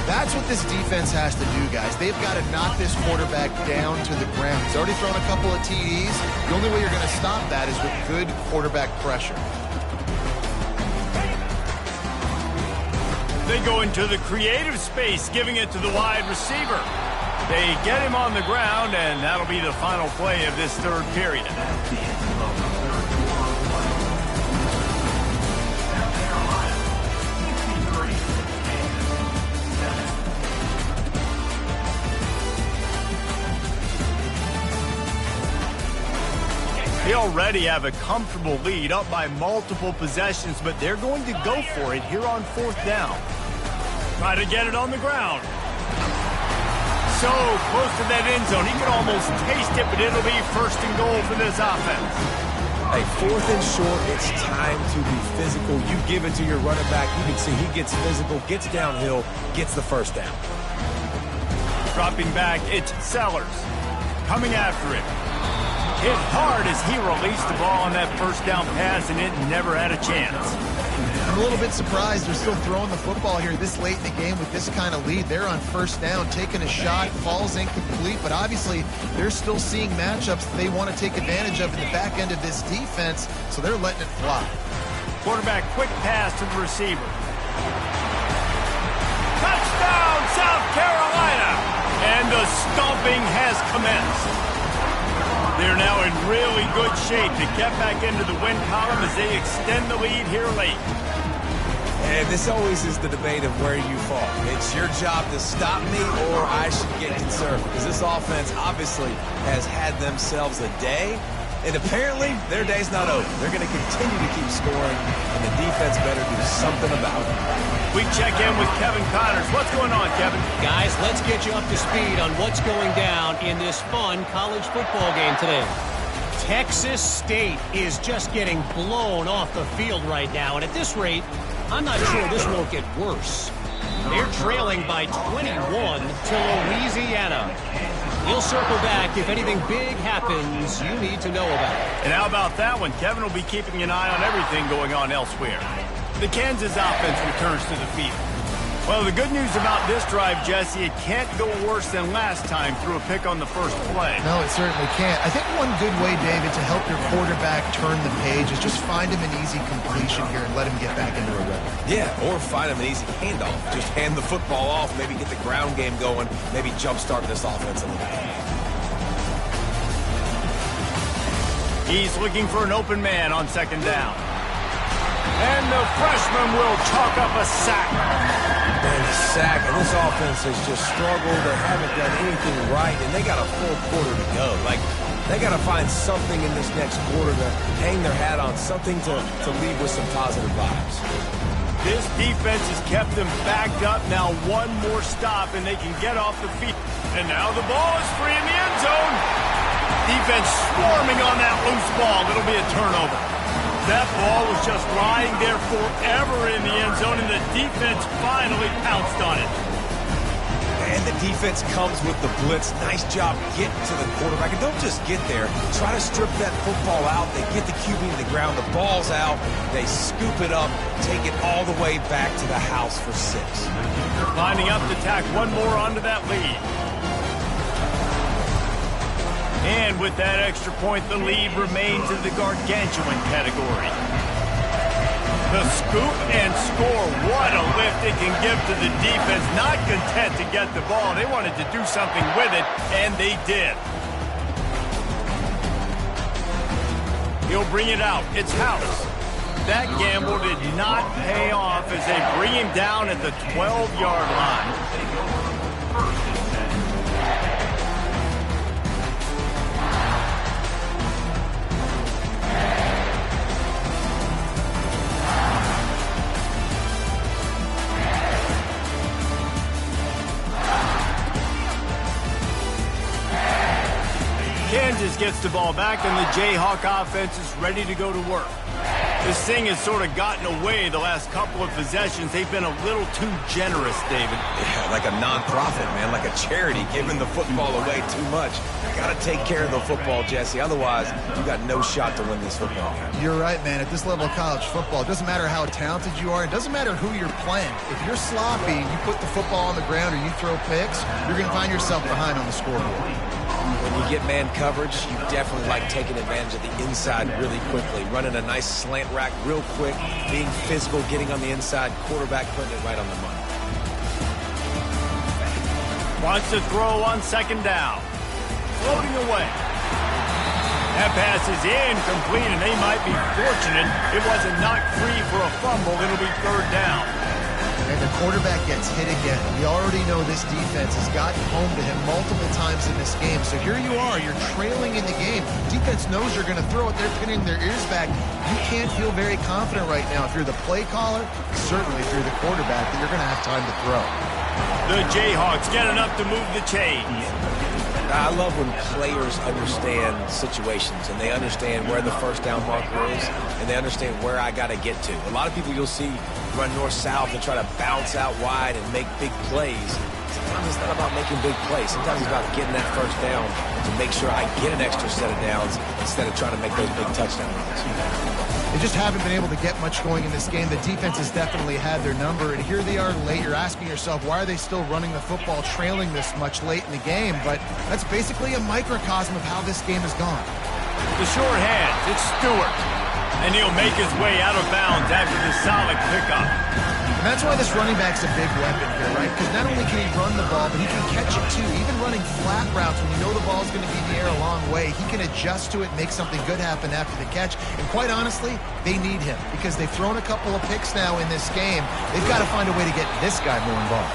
That's what this defense has to do, guys. They've got to knock this quarterback down to the ground. He's already thrown a couple of TDs. The only way you're going to stop that is with good quarterback pressure. They go into the creative space, giving it to the wide receiver. They get him on the ground, and that'll be the final play of this 3rd period. They already have a comfortable lead, up by multiple possessions, but they're going to go for it here on 4th down. Try to get it on the ground. So close to that end zone. He could almost taste it, but it'll be 1st and goal for this offense. Hey, 4th and short, it's time to be physical. You give it to your running back. You can see he gets physical, gets downhill, gets the first down. Dropping back, it's Sellers. Coming after it. Hit hard as he released the ball on that first down pass, and it never had a chance. I'm a little bit surprised they're still throwing the football here this late in the game with this kind of lead. They're on first down, taking a shot, falls incomplete, but obviously they're still seeing matchups that they want to take advantage of in the back end of this defense, so they're letting it fly. Quarterback, quick pass to the receiver. Touchdown, South Carolina! And the stomping has commenced. They're now in really good shape to get back into the win column as they extend the lead here late. And this always is the debate of where you fall. It's your job to stop me or I should get concerned, because this offense obviously has had themselves a day, and apparently their day's not over. They're going to continue to keep scoring, and the defense better do something about it. We check in with Kevin Connors. What's going on, Kevin? Guys, let's get you up to speed on what's going down in this fun college football game today. Texas State is just getting blown off the field right now, and at this rate, I'm not sure this won't get worse. They're trailing by 21 to Louisiana. We'll circle back if anything big happens you need to know about. And how about that one? Kevin will be keeping an eye on everything going on elsewhere. The Kansas offense returns to the field. Well, the good news about this drive, Jesse, it can't go worse than last time through a pick on the first play. No, it certainly can't. I think one good way, David, to help your quarterback turn the page is just find him an easy completion here and let him get back into a rhythm. Yeah, or find him an easy handoff. Just hand the football off, maybe get the ground game going, maybe jumpstart this offense a little bit. He's looking for an open man on second down. And the freshman will chalk up a sack. And a sack, and this offense has just struggled. They haven't done anything right, and they got a full quarter to go. Like, they got to find something in this next quarter to hang their hat on, something to leave with some positive vibes. This defense has kept them backed up. Now one more stop, and they can get off the field. And now the ball is free in the end zone. Defense swarming on that loose ball. It'll be a turnover. That ball was just lying there forever in the end zone, and the defense finally pounced on it. And the defense comes with the blitz. Nice job getting to the quarterback. And don't just get there. Try to strip that football out. They get the QB to the ground. The ball's out. They scoop it up, take it all the way back to the house for 6. Lining up to tack one more onto that lead. And with that extra point, the lead remains in the gargantuan category. The scoop and score. What a lift it can give to the defense. Not content to get the ball. They wanted to do something with it, and they did. He'll bring it out. It's House. That gamble did not pay off as they bring him down at the 12-yard line. Kansas gets the ball back, and the Jayhawk offense is ready to go to work. This thing has sort of gotten away the last couple of possessions. They've been a little too generous, David. Yeah, like a nonprofit, man, like a charity, giving the football away too much. Got to take care of the football, Jesse. Otherwise, you got no shot to win this football game. You're right, man. At this level of college football, it doesn't matter how talented you are. It doesn't matter who you're playing. If you're sloppy, you put the football on the ground or you throw picks, you're going to find yourself behind on the scoreboard. When you get man coverage, you definitely like taking advantage of the inside really quickly. Running a nice slant rack real quick, being physical, getting on the inside, quarterback putting it right on the money. Wants to throw on second down. Floating away. That pass is incomplete, and they might be fortunate it wasn't knocked free for a fumble. It'll be third down. And the quarterback gets hit again. We already know this defense has gotten home to him multiple times in this game. So here you are, you're trailing in the game. Defense knows you're going to throw it. They're pinning their ears back. You can't feel very confident right now. If you're the play caller, certainly if you're the quarterback, that you're going to have time to throw. The Jayhawks get enough to move the chains. I love when players understand situations and they understand where the first down marker is and they understand where I got to get to. A lot of people you'll see run north-south and try to bounce out wide and make big plays. Sometimes it's not about making big plays. Sometimes it's about getting that first down to make sure I get an extra set of downs instead of trying to make those big touchdown runs. They just haven't been able to get much going in this game. The defense has definitely had their number, and here they are late. You're asking yourself, why are they still running the football trailing this much late in the game? But that's basically a microcosm of how this game has gone. The short hands, it's Stewart. And he'll make his way out of bounds after the solid pickup. And that's why this running back's a big weapon here, right? Because not only can he run the ball, but he can catch it too. Even running flat routes when you know the ball's going to be in the air a long way, he can adjust to it, make something good happen after the catch. And quite honestly, they need him because they've thrown a couple of picks now in this game. They've got to find a way to get this guy more involved.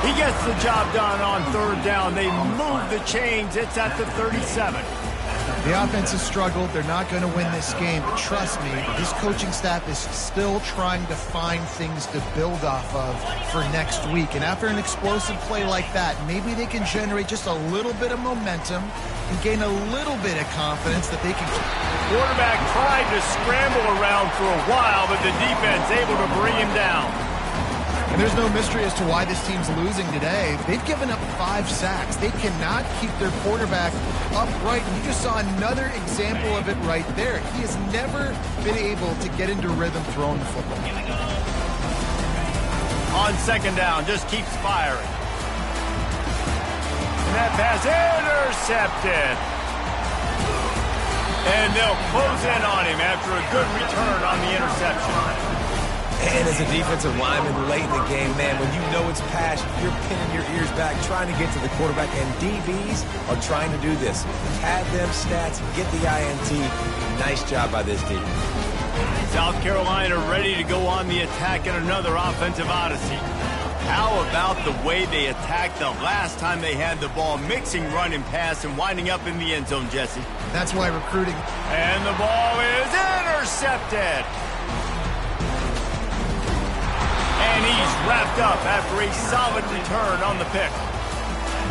He gets the job done on third down. They move the chains. It's at the 37. The offense has struggled. They're not going to win this game. But trust me, this coaching staff is still trying to find things to build off of for next week. And after an explosive play like that, maybe they can generate just a little bit of momentum and gain a little bit of confidence that they can. Quarterback tried to scramble around for a while, but the defense able to bring him down. And there's no mystery as to why this team's losing today. They've given up 5 sacks. They cannot keep their quarterback upright. And you just saw another example of it right there. He has never been able to get into rhythm throwing the football. On second down, just keeps firing. And that pass intercepted. And they'll close in on him after a good return on the interception. And as a defensive lineman late in the game, man, when you know it's pass, you're pinning your ears back, trying to get to the quarterback, and DBs are trying to do this. Pad them stats, get the INT. Nice job by this team. South Carolina ready to go on the attack in another offensive odyssey. How about the way they attacked the last time they had the ball, mixing run and pass and winding up in the end zone, Jesse? That's why recruiting. And the ball is intercepted. And he's wrapped up after a solid return on the pick.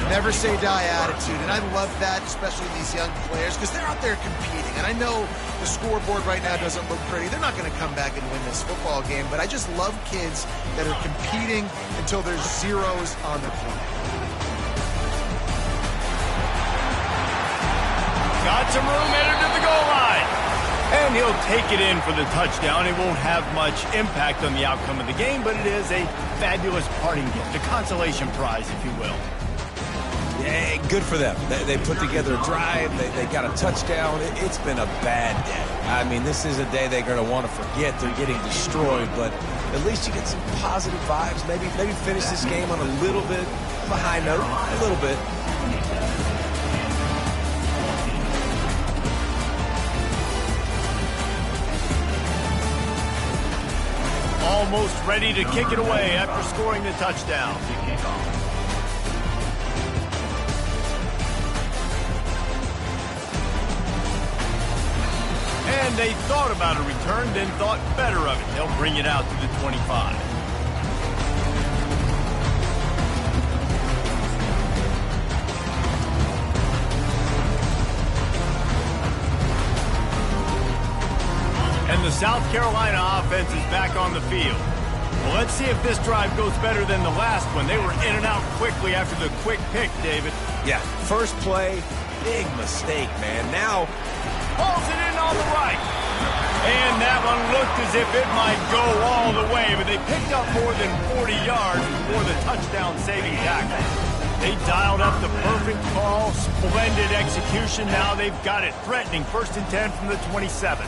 Never say die attitude, and I love that, especially these young players, because they're out there competing. And I know the scoreboard right now doesn't look pretty. They're not going to come back and win this football game, but I just love kids that are competing until there's zeros on the clock. Got some room headed to the goal line. And he'll take it in for the touchdown. It won't have much impact on the outcome of the game, but it is a fabulous parting gift, a consolation prize, if you will. Yeah, good for them. They put together a drive. They got a touchdown. It's been a bad day. I mean, this is a day they're going to want to forget. They're getting destroyed, but at least you get some positive vibes. Maybe finish this game on a little bit of a high note, a little bit. Almost ready to kick it away after scoring the touchdown. And they thought about a return, then thought better of it. They'll bring it out to the 25. And the South Carolina offense is back on the field. Well, let's see if this drive goes better than the last one. They were in and out quickly after the quick pick, David. Yeah, first play, big mistake, man. Now, hauls it in on the right. And that one looked as if it might go all the way, but they picked up more than 40 yards before the touchdown-saving tackle. They dialed up the perfect call, splendid execution. Now they've got it threatening. 1st and 10 from the 27.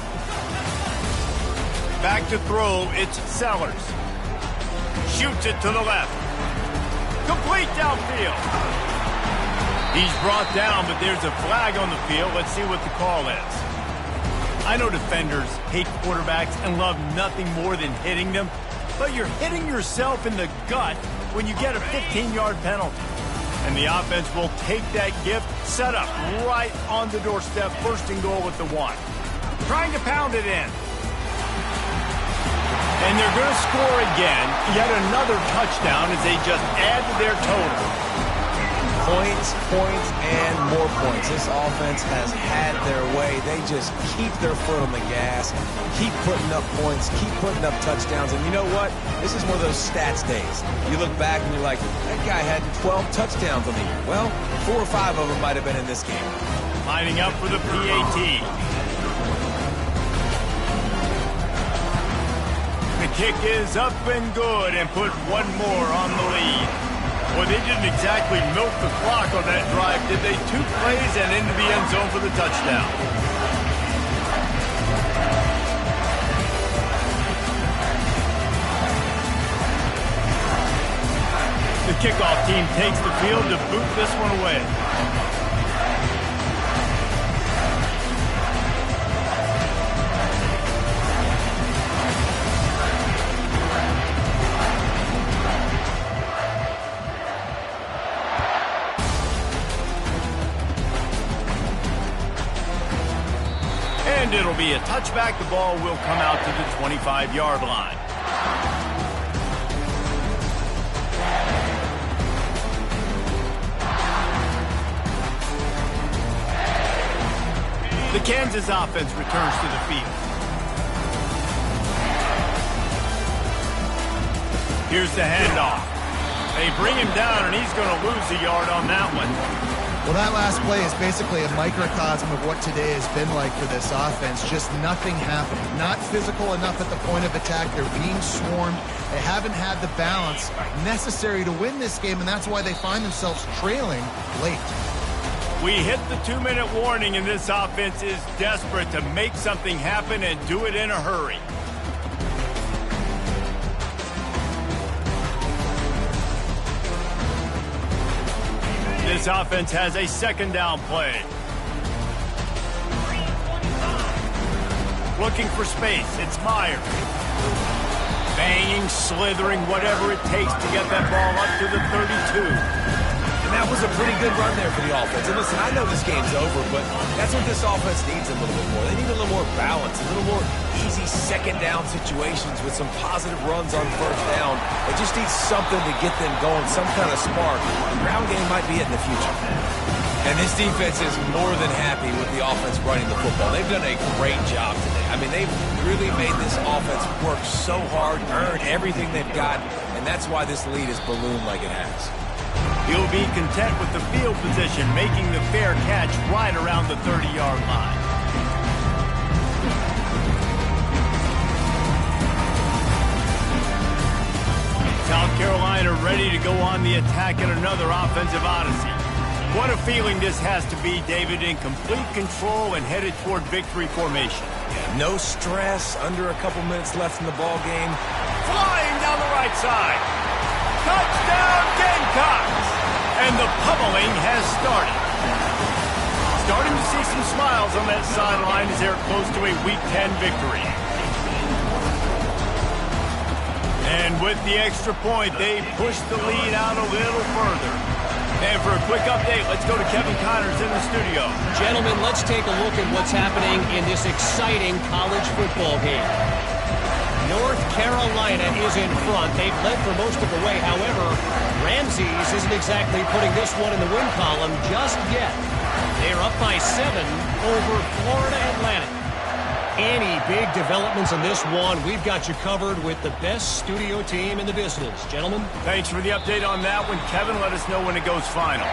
Back to throw, it's Sellers. Shoots it to the left. Complete downfield. He's brought down, but there's a flag on the field. Let's see what the call is. I know defenders hate quarterbacks and love nothing more than hitting them, but you're hitting yourself in the gut when you get a 15-yard penalty. And the offense will take that gift, set up right on the doorstep, 1st and goal with the 1. Trying to pound it in. And they're going to score again, yet another touchdown as they just add to their total. Points, points, and more points. This offense has had their way. They just keep their foot on the gas, keep putting up points, keep putting up touchdowns. And you know what? This is one of those stats days. You look back and you're like, that guy had 12 touchdowns on the year. Well, 4 or 5 of them might have been in this game. Lining up for the PAT. The kick is up and good and put one more on the lead. Well, they didn't exactly milk the clock on that drive, did they? 2 plays and into the end zone for the touchdown. The kickoff team takes the field to boot this one away. And it'll be a touchback. The ball will come out to the 25-yard line. The Kansas offense returns to the field. Here's the handoff. They bring him down, and he's going to lose a yard on that one. Well, that last play is basically a microcosm of what today has been like for this offense. Just nothing happening. Not physical enough at the point of attack. They're being swarmed. They haven't had the balance necessary to win this game, and that's why they find themselves trailing late. We hit the 2-minute warning, and this offense is desperate to make something happen and do it in a hurry. This offense has a 2nd down play. Looking for space. It's Myers. Banging, slithering, whatever it takes to get that ball up to the 32. And that was a pretty good run there for the offense. And listen, I know this game's over, but that's what this offense needs a little bit more. They need a little more balance, a little more easy 2nd down situations with some positive runs on 1st down. It just needs something to get them going, some kind of spark. The ground game might be it in the future. And this defense is more than happy with the offense running the football. They've done a great job today. I mean, they've really made this offense work so hard, earn everything they've got, and that's why this lead is ballooned like it has. He'll be content with the field position, making the fair catch right around the 30-yard line. South Carolina ready to go on the attack in another offensive odyssey. What a feeling this has to be, David, in complete control and headed toward victory formation. Yeah, no stress, under a couple minutes left in the ball game. Flying down the right side. Touchdown, Gamecocks! And the pummeling has started. Starting to see some smiles on that sideline as they're close to a Week 10 victory. And with the extra point, they push the lead out a little further. And for a quick update, let's go to Kevin Connors in the studio. Gentlemen, let's take a look at what's happening in this exciting college football game. North Carolina is in front. They've led for most of the way. However, Ramses isn't exactly putting this one in the win column just yet. They're up by 7 over Florida Atlantic. Any big developments in this one, we've got you covered with the best studio team in the business. Gentlemen? Thanks for the update on that one. Kevin, let us know when it goes final.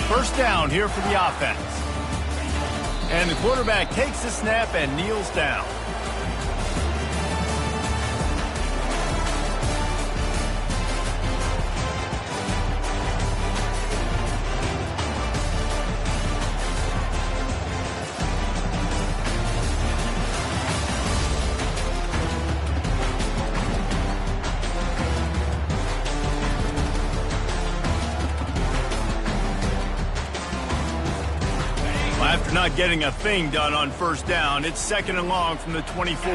First down here for the offense. And the quarterback takes the snap and kneels down. After not getting a thing done on first down, it's 2nd and long from the 24.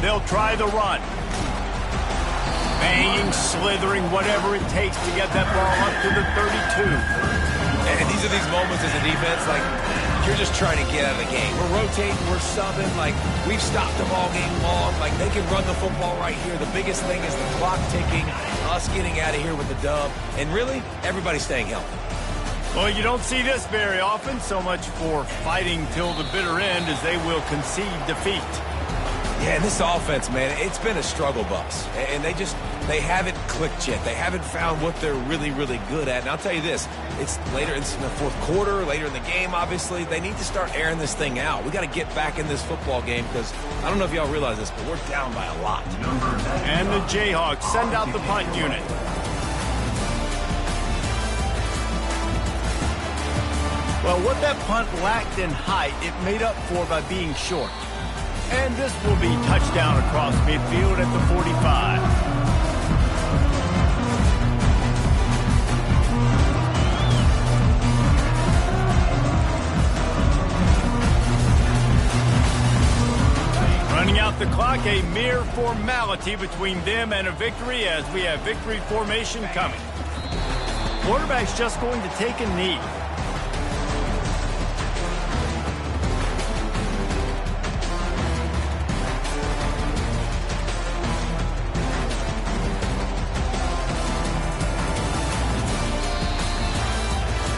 They'll try the run. Banging, slithering, whatever it takes to get that ball up to the 32. And these are these moments as a defense, like, you're just trying to get out of the game. We're rotating, we're subbing, like, we've stopped them all game long. Like, they can run the football right here. The biggest thing is the clock ticking, us getting out of here with the dub, and really, everybody staying healthy. Well, you don't see this very often. So much for fighting till the bitter end as they will concede defeat. Yeah, and this offense, man, it's been a struggle bus. And they haven't clicked yet. They haven't found what they're really, really good at. And I'll tell you this, it's later in the fourth quarter, later in the game, obviously. They need to start airing this thing out. We got to get back in this football game because I don't know if y'all realize this, but we're down by a lot. And the Jayhawks send out the punt unit. Well, what that punt lacked in height, it made up for by being short. And this will be touchdown across midfield at the 45. Running out the clock, a mere formality between them and a victory as we have victory formation coming. Quarterback's just going to take a knee.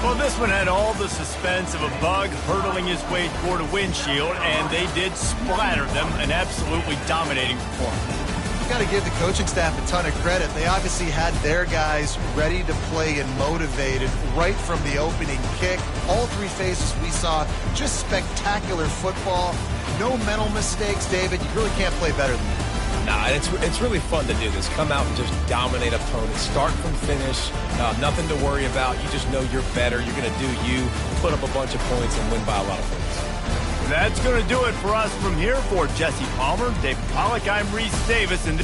Well, this one had all the suspense of a bug hurtling his way toward a windshield, and they did splatter them, an absolutely dominating performance. You got to give the coaching staff a ton of credit. They obviously had their guys ready to play and motivated right from the opening kick. All three phases we saw, just spectacular football. No mental mistakes, David. You really can't play better than that. Nah, it's really fun to do this. Come out and just dominate opponents. Start from finish. Nothing to worry about. You just know you're better. You're going to do you, put up a bunch of points, and win by a lot of points. That's going to do it for us from here. For Jesse Palmer, David Pollack, I'm Reese Davis, and